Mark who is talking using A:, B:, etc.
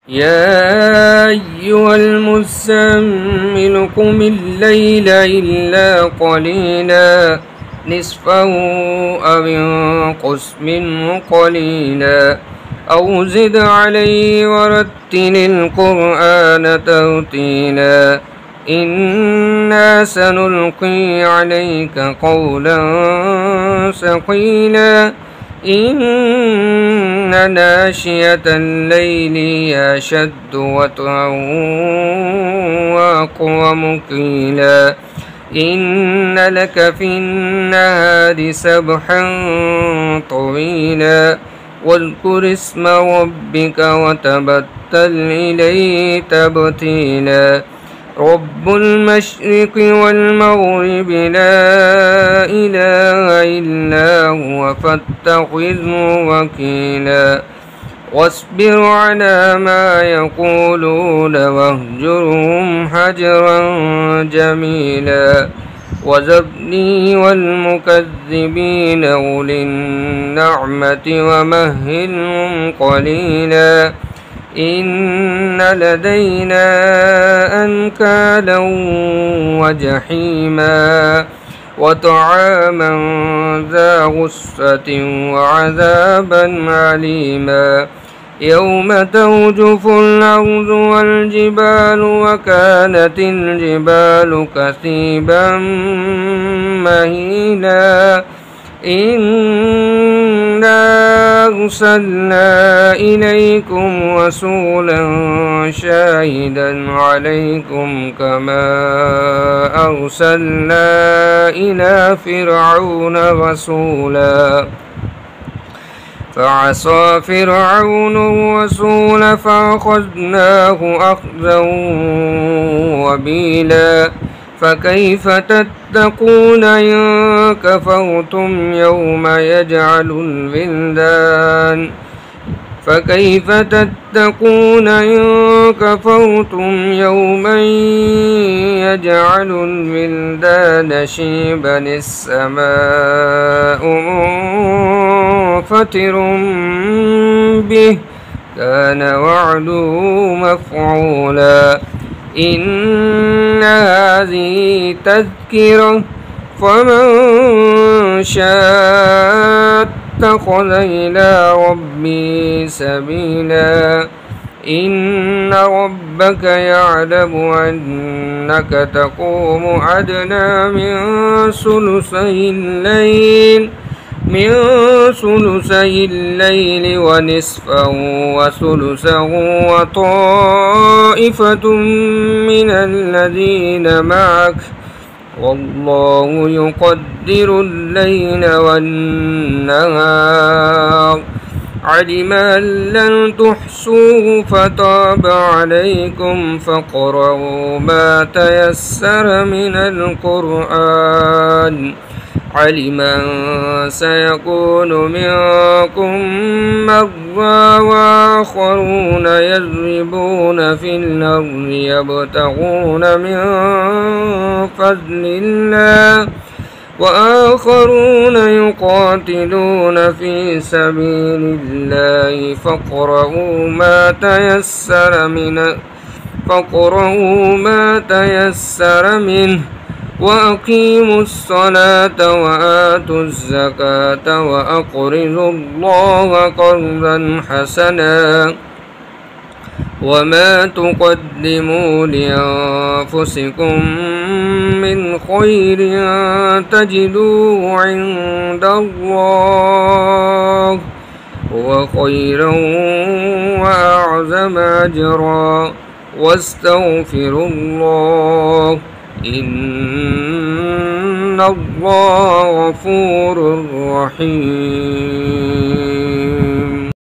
A: يا أيها المزمل قم الليل إلا قليلا نصفه أو انقص منه قليلا أو زد عليه ورتل القرآن ترتيلا إنا سنلقي عليك قولا ثقيلا إن ناشئة الليل أشد وطئا وأقوم قيلا إن لك في النهار سبحا طويلا واذكر اسم ربك وتبتل إليه تبتيلا رب المشرق والمغرب لا إله إلا هو فاتخذه وكيلا واصبر على ما يقولون واهجرهم هجرا جميلا وذرني والمكذبين أولي النعمة ومهلهم قليلا إن لدينا أنكالا وجحيما وطعاما ذا غصة وعذابا عليما يوم ترجف الأرض والجبال وكانت الجبال كثيبا مهيلا إنا أرسلنا إليكم رسولا شاهدا عليكم كما أرسلنا إلى فرعون رسولا فعصى فرعون الرسول فأخذناه أخذا وبيلا فكيف تتقون إن كفرتم يوم يجعل الولدان فكيف تتقون إن كفرتم يوما يجعل الولدان شيبا السماء منفطر به كان وعده مفعولا إن هذه تذكرة فمن شاء اتخذ إلى ربه سبيلا إن ربك يعلم أنك تقوم أدنى من ثلثي الليل ونصفه وثلثه وطائفة من الذين معك والله يقدر الليل والنهار علم أن لن تحصوه فتاب عليكم فاقرؤوا ما تيسر من القرآن علم أن سيكون منكم مرضى وآخرون يضربون في الأرض يبتغون من فضل الله وآخرون يقاتلون في سبيل الله فاقرؤوا ما تيسر منه وأقيموا الصلاة وآتوا الزكاة وأقرضوا الله قرضا حسنا وما تقدموا لأنفسكم من خير تجدوه عند الله هو خيرا وأعظم أجرا واستغفروا الله إن الله غفور رحيم.